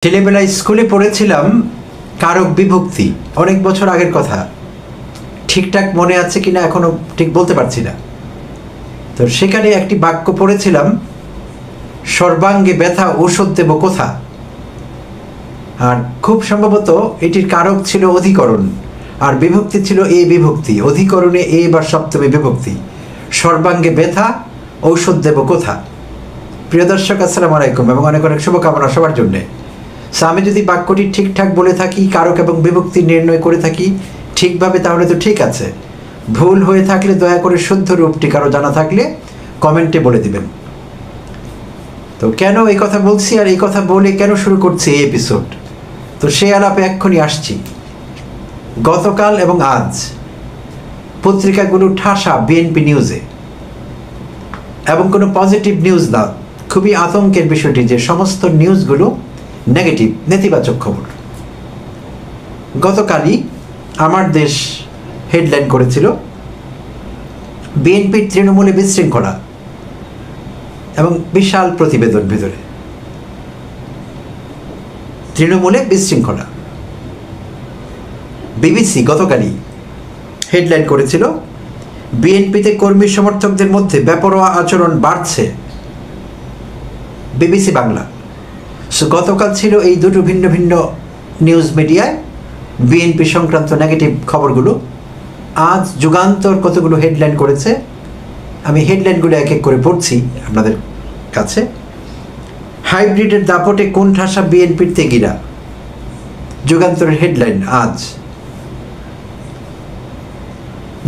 ছেলেবেলায় স্কুলে পড়েছিলাম কারক বিভক্তি, অনেক বছর আগের কথা। ঠিকঠাক মনে আছে কিনা এখনো ঠিক বলতে পারছি না। তো সেখানে একটি বাক্য পড়েছিলাম, সর্বাঙ্গে ব্যথা ঔষধ দেব কোথা। আর খুব সম্ভবত এটির কারক ছিল অধিকরণ, আর বিভক্তি ছিল এ বিভক্তি, অধিকরণে এ বা সপ্তমী বিভক্তি। সর্বাঙ্গে ব্যথা ঔষধ দেব কোথা। প্রিয় দর্শক, আসসালামু আলাইকুম এবং অনেক অনেক শুভকামনা সবার জন্যে। আমি যদি বাক্যটি ঠিকঠাক বলে থাকি, কারক এবং বিভক্তি নির্ণয় করে থাকি ঠিকভাবে, তাহলে তো ঠিক আছে। ভুল হয়ে থাকলে দয়া করে শুদ্ধ রূপটি কারো জানা থাকলে কমেন্টে বলে দিবেন। তো কেন এই কথা বলছি আর এই কথা বলে কেন শুরু করছি এই এপিসোড, তো সে আলাপে এক্ষুনি আসছি। গতকাল এবং আজ পত্রিকাগুলো ঠাসা বিএনপি নিউজে, এবং কোনো পজিটিভ নিউজ না। খুবই আতঙ্কের বিষয়টি যে সমস্ত নিউজগুলো নেগেটিভ, নেতিবাচক খবর। গতকালই আমার দেশ হেডলাইন করেছিল বিএনপির তৃণমূলে বিশৃঙ্খলা, এবং বিশাল প্রতিবেদন ভিতরে তৃণমূলে বিশৃঙ্খলা। বিবিসি গতকালই হেডলাইন করেছিল বিএনপিতে কর্মী সমর্থকদের মধ্যে বেপরোয়া আচরণ বাড়ছে। বিবিসি বাংলা। গতকাল ছিল এই দুটো ভিন্ন ভিন্ন নিউজ মিডিয়ায় বিএনপি সংক্রান্ত নেগেটিভ খবরগুলো। আজ যুগান্তর কতগুলো হেডলাইন করেছে, আমি হেডলাইনগুলো এক এক করে পড়ছি আপনাদের কাছে। হাইব্রিডের দাপটে কোন ঠাসা বিএনপির তেগিরা, যুগান্তরের হেডলাইন আজ।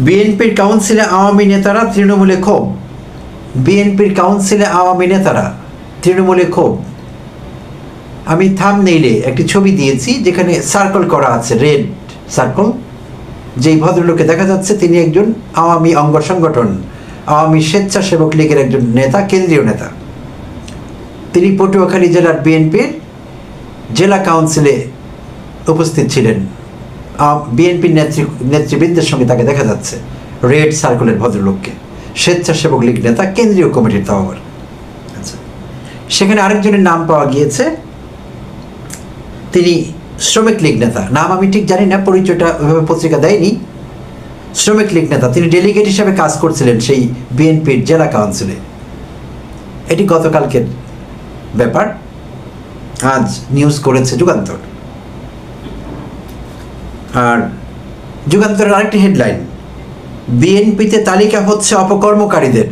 বিএনপির কাউন্সিলে আওয়ামী নেতারা তৃণমূলে ক্ষোভ। বিএনপির কাউন্সিলে আওয়ামী নেতারা তৃণমূলে ক্ষোভ। আমি থাম্বনেইলে একটি ছবি দিয়েছি যেখানে সার্কেল করা আছে, রেড সার্কেল। যেই ভদ্রলোকে দেখা যাচ্ছে তিনি একজন আওয়ামী অঙ্গ সংগঠন, আওয়ামী স্বেচ্ছাসেবক লীগের একজন নেতা, কেন্দ্রীয় নেতা। তিনি পটুয়াখালী জেলার বিএনপির জেলা কাউন্সিলে উপস্থিত ছিলেন। বিএনপির নেতৃবৃন্দের সঙ্গে তাকে দেখা যাচ্ছে, রেড সার্কেলের ভদ্রলোককে, স্বেচ্ছাসেবক লীগ নেতা, কেন্দ্রীয় কমিটির তাও আবার। আচ্ছা, সেখানে আরেকজনের নাম পাওয়া গিয়েছে, তিনি শ্রমিক লীগ নেতা। নাম আমি ঠিক জানি না, পরিচয়টা ওইভাবে পত্রিকা দেয়নি। শ্রমিক লীগ নেতা, তিনি ডেলিগেট হিসাবে কাজ করছিলেন সেই বিএনপির জেলা কাউন্সিলে। এটি গতকালকের ব্যাপার, আজ নিউজ করেছে যুগান্তর। আর যুগান্তরের আরেকটি হেডলাইন, বিএনপিতে তালিকা হচ্ছে অপকর্মকারীদের।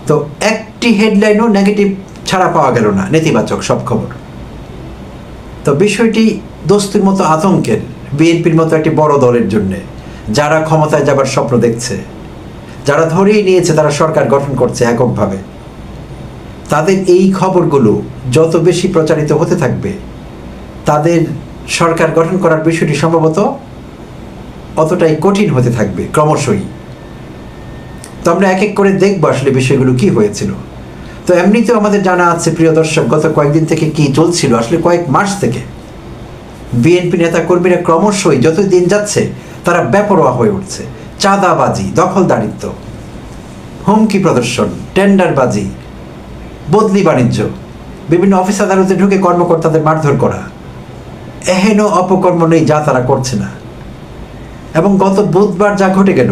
তো একটি হেডলাইনও নেগেটিভ ছাড়া পাওয়া গেল না, নেতিবাচক সব খবর। তো বিষয়টি দস্তুর মতো আতঙ্কের বিএনপির মতো একটি বড় দলের জন্যে, যারা ক্ষমতায় যাবার স্বপ্ন দেখছে, যারা ধরেই নিয়েছে তারা সরকার গঠন করছে এককভাবে। তাদের এই খবরগুলো যত বেশি প্রচারিত হতে থাকবে, তাদের সরকার গঠন করার বিষয়টি সম্ভবত অতটাই কঠিন হতে থাকবে ক্রমশই। তো আমরা এক এক করে দেখবো আসলে বিষয়গুলো কি হয়েছিল। তো এমনিতেও আমাদের জানা আছে প্রিয় দর্শক, গত কয়েকদিন থেকে কি চলছিল, আসলে কয়েক মাস থেকে বিএনপি নেতা কর্মীরা ক্রমশই যতই দিন যাচ্ছে তারা বেপরোয়া হয়ে উঠছে। চাঁদাবাজি, দখলদারিত্ব, হুমকি প্রদর্শন, টেন্ডারবাজি, বদলি বাণিজ্য, বিভিন্ন অফিস আদালতে ঢুকে কর্মকর্তাদের মারধর করা, এহেন অপকর্ম নেই যা তারা করছে না। এবং গত বুধবার যা ঘটে গেল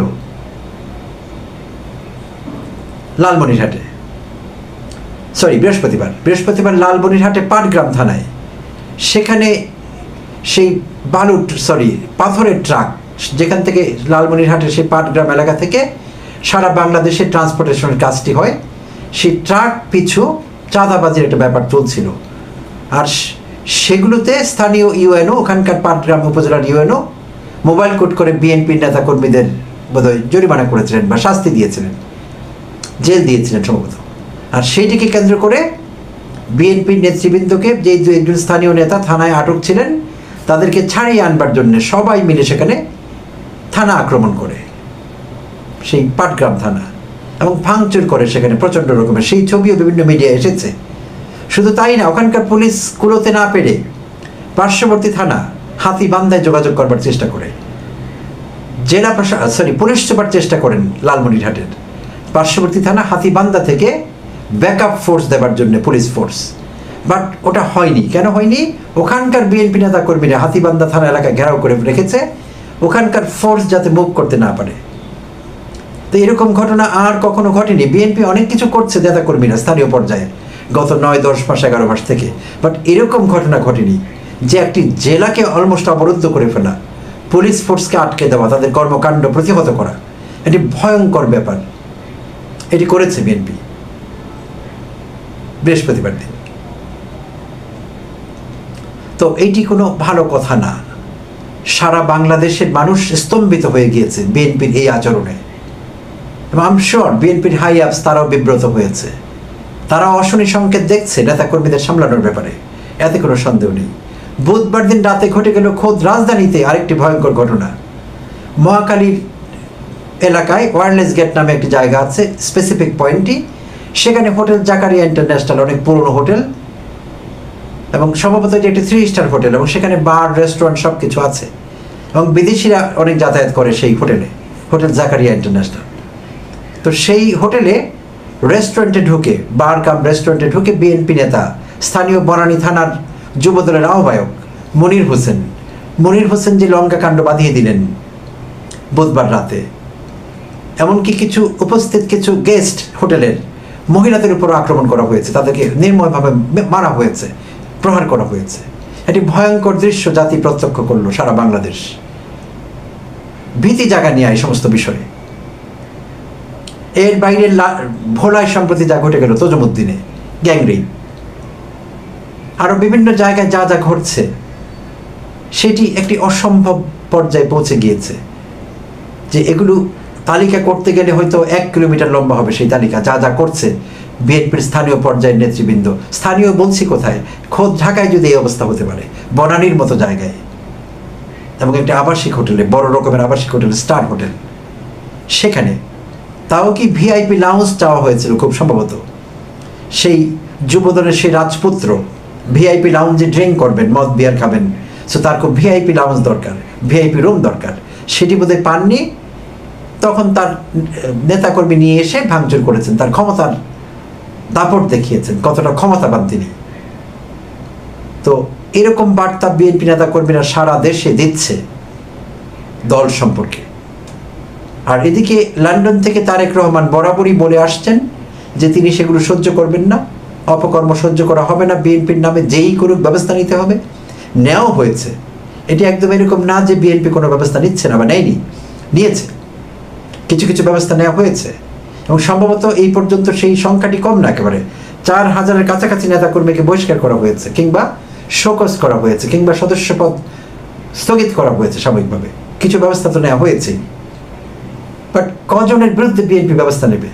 লালমনিরহাটে, বৃহস্পতিবার লালমনিরহাটে পাটগ্রাম থানায়, সেখানে সেই পাথরের ট্রাক, যেখান থেকে লালমনিরহাটের সেই পাটগ্রাম এলাকা থেকে সারা বাংলাদেশে ট্রান্সপোর্টেশনের কাজটি হয়, সেই ট্রাক পিছু চাঁদাবাজির একটা ব্যাপার চলছিল। আর সেগুলোতে স্থানীয় ইউএনও, ওখানকার পাটগ্রাম উপজেলার ইউএনও মোবাইল কোড করে বিএনপির নেতা কর্মীদের বোধহয় জরিমানা করেছিলেন বা শাস্তি দিয়েছিলেন, জেল দিয়েছিলেন সম্ভবত। আর সেইটিকে কেন্দ্র করে বিএনপির নেতৃবৃন্দকে, যে দু একজন স্থানীয় নেতা থানায় আটক ছিলেন, তাদেরকে ছাড়িয়ে আনবার জন্য সবাই মিলে সেখানে থানা আক্রমণ করে, সেই পাটগ্রাম থানা, এবং ভাঙচুর করে সেখানে প্রচণ্ড রকমের। সেই ছবিও বিভিন্ন মিডিয়ায় এসেছে। শুধু তাই না, ওখানকার পুলিশ কুলোতে না পেরে পার্শ্ববর্তী থানা হাতীবান্ধায় যোগাযোগ করবার চেষ্টা করে, পুলিশ সুপার চেষ্টা করেন লালমনিরহাটের পার্শ্ববর্তী থানা হাতীবান্ধা থেকে ব্যাকআপ ফোর্স দেবার জন্য পুলিশ ফোর্স। বাট ওটা হয়নি। কেন হয়নি? ওখানকার বিএনপি নেতা কর্মীরা হাতীবান্ধা থানা এলাকায় ঘেরাও করে রেখেছে, ওখানকার ফোর্স যাতে মুভ করতে না পারে। তো এরকম ঘটনা আর কখনো ঘটেনি। বিএনপি অনেক কিছু করছে নেতা কর্মীরা স্থানীয় পর্যায়ে গত 9-10 মাস 11 মাস থেকে, বাট এরকম ঘটনা ঘটেনি যে একটি জেলাকে অলমোস্ট অবরুদ্ধ করে ফেলা, পুলিশ ফোর্সকে আটকে দেওয়া, তাদের কর্মকাণ্ড প্রতিহত করা, এটি ভয়ঙ্কর ব্যাপার। এটি করেছে বিএনপি বৃহস্পতিবার দিন। তো এইটি কোনো ভালো কথা না। সারা বাংলাদেশের মানুষ স্তম্ভিত হয়ে গিয়েছে বিএনপির এই আচরণে, এবং আই এম শিওর বিএনপির হাই আপস তারাও বিব্রত হয়েছে। তারা অশনি সংকেত দেখছে নেতাকর্মীদের সামলানোর ব্যাপারে, এতে কোনো সন্দেহ নেই। বুধবার দিন রাতে ঘটে গেল খোদ রাজধানীতে আরেকটি ভয়ঙ্কর ঘটনা। মহাখালীর এলাকায় ওয়্যারলেস গেট নামে একটি জায়গা আছে, স্পেসিফিক পয়েন্টটি, সেখানে হোটেল জাকারিয়া ইন্টারন্যাশনাল, অনেক পুরনো হোটেল, এবং সম্ভবত এটি একটি 3 স্টার হোটেল, এবং সেখানে বার রেস্টুরেন্ট সব কিছু আছে, এবং বিদেশিরা অনেক যাতায়াত করে সেই হোটেলে, হোটেল জাকারিয়া ইন্টারন্যাশনাল। তো সেই হোটেলে রেস্টুরেন্টে ঢুকে, বার কাম রেস্টুরেন্টে ঢুকে বিএনপি নেতা, স্থানীয় বনানী থানার যুবদলের আহ্বায়ক মনির হোসেন যে লঙ্কা কাণ্ড বাঁধিয়ে দিলেন বুধবার রাতে, এমনকি কিছু উপস্থিত কিছু গেস্ট হোটেলের মহিলাদের উপর আক্রমণ করা হয়েছে, তাদেরকে নির্মমভাবে মারা হয়েছে, প্রহার করা হয়েছে। এটি ভয়ঙ্কর দৃশ্য জাতি প্রত্যক্ষ করলো, সারা বাংলাদেশ ভীতি জাগা নিয়ে এই সমস্ত বিষয়ে। এর বাইরে ভোলায় সম্প্রতি যা ঘটে গেল তজুমুদ্দিনে, গ্যাংরেপ, আরো বিভিন্ন জায়গায় যা যা ঘটছে, সেটি একটি অসম্ভব পর্যায়ে পৌঁছে গিয়েছে যে এগুলো তালিকা করতে গেলে হয়তো 1 কিলোমিটার লম্বা হবে সেই তালিকা, যা যা করছে বিএনপির স্থানীয় পর্যায়ের নেতৃবৃন্দ। স্থানীয় বলছি কোথায়? খোদ ঢাকায় যদি এই অবস্থা হতে পারে, বনানীর মতো জায়গায়, এবং একটি আবাসিক হোটেলে, বড় রকমের আবাসিক হোটেল, স্টার হোটেল, সেখানে তাও কি ভিআইপি লাউঞ্জ চাওয়া হয়েছিল খুব সম্ভবত। সেই যুবদলের সেই রাজপুত্র ভিআইপি লাউঞ্জে ড্রিঙ্ক করবেন, মদ বিয়ার খাবেন, সো তার খুব ভিআইপি লাউঞ্জ দরকার, ভিআইপি রুম দরকার, সেটি বোধহয় পাননি। তখন তার নেতাকর্মী নিয়ে এসে ভাঙচুর করেছেন, তার ক্ষমতার দাপট দেখিয়েছেন, কতটা ক্ষমতাবান তিনি। তো এরকম বার্তা বিএনপি নেতাকর্মীরা সারা দেশে দিচ্ছে দল সম্পর্কে। আর এদিকে লন্ডন থেকে তারেক রহমান বরাবরই বলে আসছেন যে তিনি সেগুলো সহ্য করবেন না, অপকর্ম সহ্য করা হবে না, বিএনপির নামে যেই করুক ব্যবস্থা নিতে হবে। নেওয়া হয়েছে, এটি একদম এরকম না যে বিএনপি কোনো ব্যবস্থা নিচ্ছে না বা নেয়নি, নিয়েছে, কিছু কিছু ব্যবস্থা নেওয়া হয়েছে, এবং সম্ভবত এই পর্যন্ত সেই সংখ্যাটি কম না, একেবারে 4000-এর কাছাকাছি নেতাকর্মীকে বহিষ্কার করা হয়েছে, কিংবা শোকজ করা হয়েছে, কিংবা সদস্যপদ স্থগিত করা হয়েছে সাময়িকভাবে। কিছু ব্যবস্থা তো নেওয়া হয়েছে, বাট কজনের বিরুদ্ধে বিএনপি ব্যবস্থা নেবে?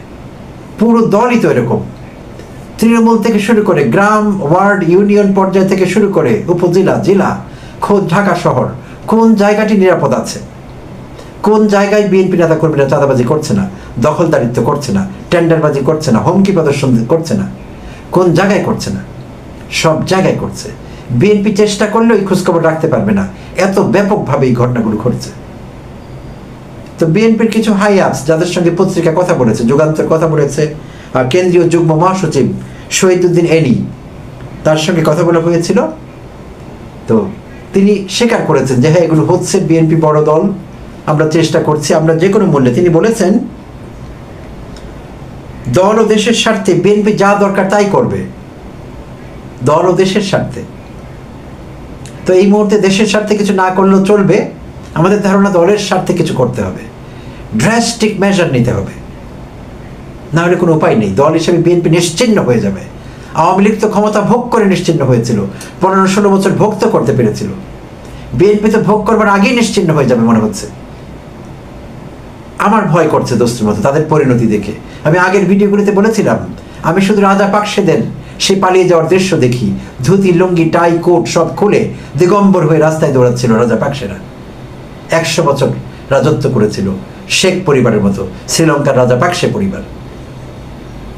পুরো দলই তো এরকম, তৃণমূল থেকে শুরু করে গ্রাম, ওয়ার্ড, ইউনিয়ন পর্যায় থেকে শুরু করে উপজেলা, জেলা, খোদ ঢাকা শহর, কোন জায়গাটি নিরাপদ আছে? কোন জায়গায় বিএনপি নেতা কর্মীরা চাঁদাবাজি করছে না, দখলদারিত্ব করছে না, টেন্ডারবাজি করছে না, হুমকি প্রদর্শন করছে না? কোন জায়গায় করছে না? সব জায়গায় করছে। বিএনপি চেষ্টা করলেও এই খোঁজখবর রাখতে পারবে না, এত ব্যাপকভাবে এই ঘটনাগুলো ঘটছে। তো বিএনপির কিছু হাই আপস যাদের সঙ্গে পত্রিকা কথা বলেছে, যুগান্তর কথা বলেছে, কেন্দ্রীয় যুগ্ম মহাসচিব শহীদুদ্দিন এনি, তার সঙ্গে কথা বলা হয়েছিল। তো তিনি স্বীকার করেছেন যে হ্যাঁ, এগুলো হচ্ছে, বিএনপি বড় দল, আমরা চেষ্টা করছি, আমরা যে কোনো মূল্যে। তিনি বলেছেন দল ও দেশের স্বার্থে বিএনপি যা দরকার তাই করবে, দল ও দেশের স্বার্থে। তো এই মুহূর্তে দেশের স্বার্থে কিছু না করলেও চলবে, আমাদের ধারণা দলের স্বার্থে কিছু করতে হবে, ড্রাস্টিক মেজার নিতে হবে, না হলে কোনো উপায় নেই। দল হিসেবে বিএনপি নিশ্চিহ্ন হয়ে যাবে। আওয়ামী লীগ তো ক্ষমতা ভোগ করে নিশ্চিহ্ন হয়েছিল, 15-16 বছর ভোগ তো করতে পেরেছিল। বিএনপি তো ভোগ করবার আগেই নিশ্চিহ্ন হয়ে যাবে মনে হচ্ছে। আমার ভয় করছে দোস্তের মতো তাদের পরিণতি দেখে। আমি আগের ভিডিওগুলিতে বলেছিলাম, আমি শুধু রাজা পাকসেদের সে পালিয়ে যাওয়ার দৃশ্য দেখি, ধুতি, লুঙ্গি, টাই, কোট সব খুলে দিগম্বর হয়ে রাস্তায় দৌড়াচ্ছিল রাজা পাকসেরা। 100 বছর রাজত্ব করেছিল শেখ পরিবারের মতো, শ্রীলঙ্কার রাজা পাকসে পরিবার।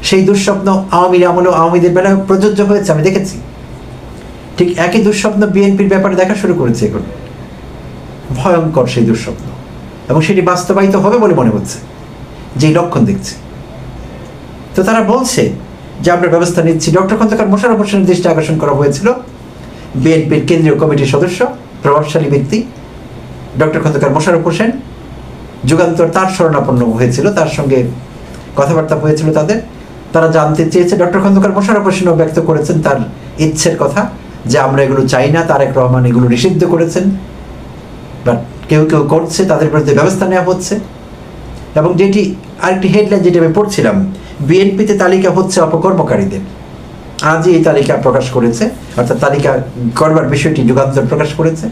সেই দুঃস্বপ্ন আওয়ামী আমলেও, আওয়ামীদের বেলায় প্রযোজ্য হয়েছে, আমি দেখেছি। ঠিক একই দুঃস্বপ্ন বিএনপির ব্যাপারে দেখা শুরু করেছে এখন। ভয়ঙ্কর সেই দুঃস্বপ্ন, এবং সেটি বাস্তবায়িত হবে বলে মনে হচ্ছে, যেই লক্ষণ দেখছে। তো তারা বলছে যে আমরা ব্যবস্থা নিচ্ছি। ডক্টর খন্দকার মোশাররফ হোসেনের দৃষ্টি আকর্ষণ করা হয়েছিল, বিএনপির কেন্দ্রীয় কমিটির সদস্য, প্রভাবশালী ব্যক্তি ডক্টর খন্দকার মোশাররফ হোসেন। যুগান্তর তার শরণাপন্ন হয়েছিল, তার সঙ্গে কথাবার্তা হয়েছিল তাদের। তারা জানতে চেয়েছে, ডক্টর খন্দকার মোশাররফ হোসেনও ব্যক্ত করেছেন তার ইচ্ছের কথা যে আমরা এগুলো চাই না। তারেক রহমান এগুলো নিষিদ্ধ করেছেন, বাট কেউ কেউ করছে, তাদের বিরুদ্ধে ব্যবস্থা নেওয়া হচ্ছে। এবং যেটি আরেকটি হেডলাইন যেটা আমি পড়ছিলাম, বিএনপিতে তালিকা হচ্ছে অপকর্মকারীদের। আজই এই তালিকা প্রকাশ করেছে, অর্থাৎ তালিকা করবার বিষয়টি যুগান্তর প্রকাশ করেছে।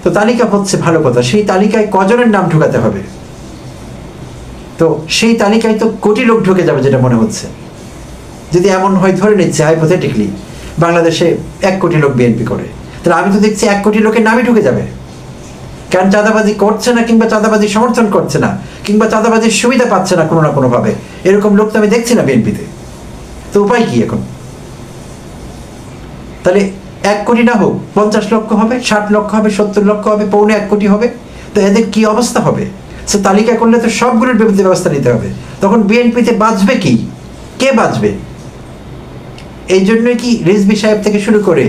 তো তালিকা হচ্ছে ভালো কথা, সেই তালিকায় কজনের নাম ঢুকাতে হবে? তো সেই তালিকায় তো কোটি লোক ঢুকে যাবে যেটা মনে হচ্ছে। যদি এমন হয়, ধরে নিচ্ছে হাইপোথেটিকলি বাংলাদেশে 1 কোটি লোক বিএনপি করে, তাহলে আমি তো দেখছি 1 কোটি লোকের নামই ঢুকে যাবে। কারণ চাঁদাবাজি করছে না, কিংবা চাঁদাবাজি সমর্থন করছে না, কিংবা চাঁদাবাজির সুবিধা পাচ্ছে না কোনো না কোনোভাবে, এরকম লোক তো আমি দেখছি না বিএনপিতে। তো উপায় কি এখন? তাহলে 1 কোটি না হোক, 50 লক্ষ হবে, 60 লক্ষ হবে, 70 লক্ষ হবে, 1.25 কোটি হবে। তো এদের কি অবস্থা হবে? সে তালিকা করলে তো সবগুলোর বিরুদ্ধে ব্যবস্থা নিতে হবে। তখন বিএনপিতে বাঁচবে কি? কে বাঁচবে? এই জন্যই কি রিজভী সাহেব থেকে শুরু করে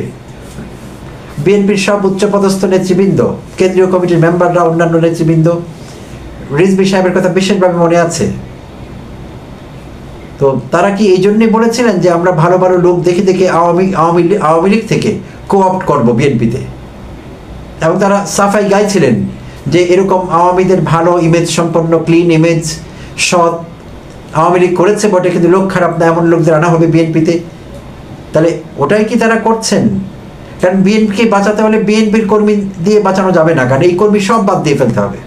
বিএনপির সব উচ্চপদস্থ নেতৃবৃন্দ, কেন্দ্রীয় কমিটির মেম্বাররা, অন্যান্য নেতৃবৃন্দ, রিজভী সাহেবের কথা বিশেষভাবে মনে আছে। তো তারা কি এই জন্যই বলেছিলেন যে আমরা ভালো ভালো লোক দেখে দেখে আওয়ামী লীগ থেকে কোঅপ্ট করব বিএনপিতে? এবং তারা সাফাই গাইছিলেন যে এরকম আওয়ামীদের ভালো ইমেজ সম্পন্ন, ক্লিন ইমেজ, সৎ আওয়ামী লীগ করেছে বটে, কিন্তু লোক খারাপ না, এমন লোকদের আনা হবে বিএনপিতে। তাহলে ওটাই কি তারা করছেন? কারণ বিএনপিকে বাঁচাতে হলে বিএনপির কর্মী দিয়ে বাঁচানো যাবে না, কারণ এই কর্মী সব বাদ দিয়ে ফেলতে হবে।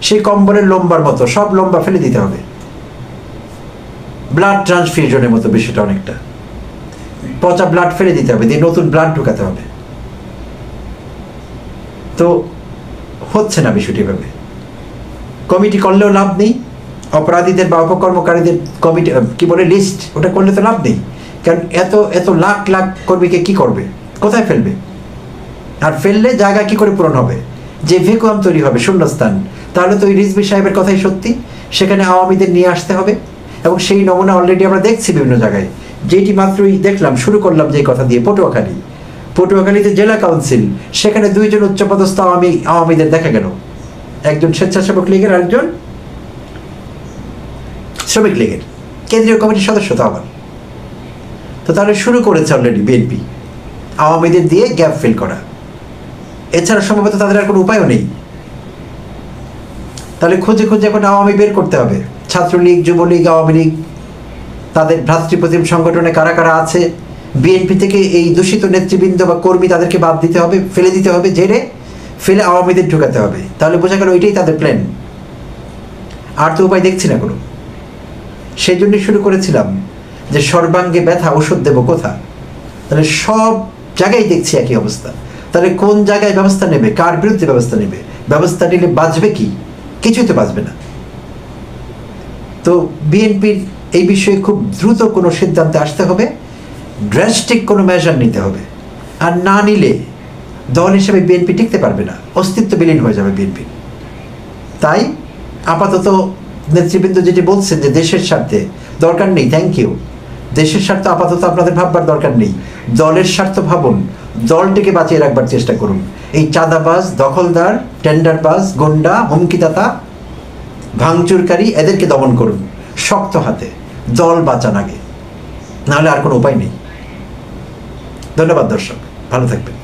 সেই কম্বলের লম্বার মতো সব লম্বা ফেলে দিতে হবে। ব্লাড ট্রান্সফিউশনের মতো বিষয়টা অনেকটা, পচা ব্লাড ফেলে দিতে হবে, দিয়ে নতুন ব্লাড ঢুকাতে হবে। তো হচ্ছে না বিষয়টি ভাবে। কমিটি করলেও লাভ নেই, অপরাধীদের বা অপকর্মকারীদের কমিটি কি বলে লিস্ট, ওটা করলে তো লাভ নেই। কারণ এত এত লাখ লাখ কর্মীকে কি করবে, কোথায় ফেলবে? আর ফেললে জায়গা কি করে পূরণ হবে? যে ভ্যাকুয়াম তৈরি হবে, শূন্যস্থান। তাহলে তো ওই রিজভী সাহেবের কথাই সত্যি, সেখানে আওয়ামীদের নিয়ে আসতে হবে। এবং সেই নমুনা অলরেডি আমরা দেখছি বিভিন্ন জায়গায়। যেটি মাত্রই দেখলাম, শুরু করলাম যে কথা দিয়ে, পটুয়াখালীতে জেলা কাউন্সিল, সেখানে 2 জন উচ্চপদস্থ আওয়ামীদের দেখা গেল। একজন স্বেচ্ছাসেবক লীগের, আরেকজন শ্রমিক লীগের কেন্দ্রীয় কমিটির সদস্য। তো আবার তো তাহলে শুরু করেছে অলরেডি বিএনপি আওয়ামীদের দিয়ে গ্যাপ ফিল করা। এছাড়া সম্ভবত তাদের আর কোনো উপায়ও নেই। তাহলে খুঁজে খুঁজে এখন আওয়ামী বের করতে হবে। ছাত্রলীগ, যুবলীগ, আওয়ামী লীগ, তাদের ভ্রাতৃপ্রতিম সংগঠনে কারা কারা আছে, বিএনপি থেকে এই দূষিত নেতৃবৃন্দ বা কর্মী তাদেরকে বাদ দিতে হবে, ফেলে দিতে হবে, ঝেড়ে ফেলে আওয়ামীদের ঢুকাতে হবে। তাহলে বোঝা গেল ওইটাই তাদের প্ল্যান। আর তো উপায় দেখছি না কোনো। সেই জন্যই শুরু করেছিলাম যে সর্বাঙ্গে ব্যথা, ওষুধ দেবো কোথা? তাহলে সব জায়গায় দেখছি একই অবস্থা। তাহলে কোন জায়গায় ব্যবস্থা নেবে, কার বিরুদ্ধে ব্যবস্থা নেবে? ব্যবস্থা নিলে বাঁচবে কি? কিছুই তো বাঁচবে না। তো বিএনপির এই বিষয়ে খুব দ্রুত কোনো সিদ্ধান্তে আসতে হবে, ড্রাস্টিক কোনো মেজার নিতে হবে। আর না নিলে দল হিসেবে বিএনপি টিকতে পারবে না, অস্তিত্ব বিলীন হয়ে যাবে বিএনপি। তাই আপাতত নেতৃবৃন্দ যেটি বলছেন যে দেশের স্বার্থে, দরকার নেই, থ্যাংক ইউ। দেশের স্বার্থ আপাতত আপনাদের ভাববার দরকার নেই, দলের স্বার্থ ভাবুন, দলটিকে বাঁচিয়ে রাখবার চেষ্টা করুন। এই চাঁদাবাজ, দখলদার, টেন্ডারবাজ, গুন্ডা, হুমকিদাতা, ভাঙচুরকারী, এদেরকে দমন করুন শক্ত হাতে। দল বাঁচান আগে, নাহলে আর কোনো উপায় নেই। ধন্যবাদ দর্শক, ভালো থাকবেন।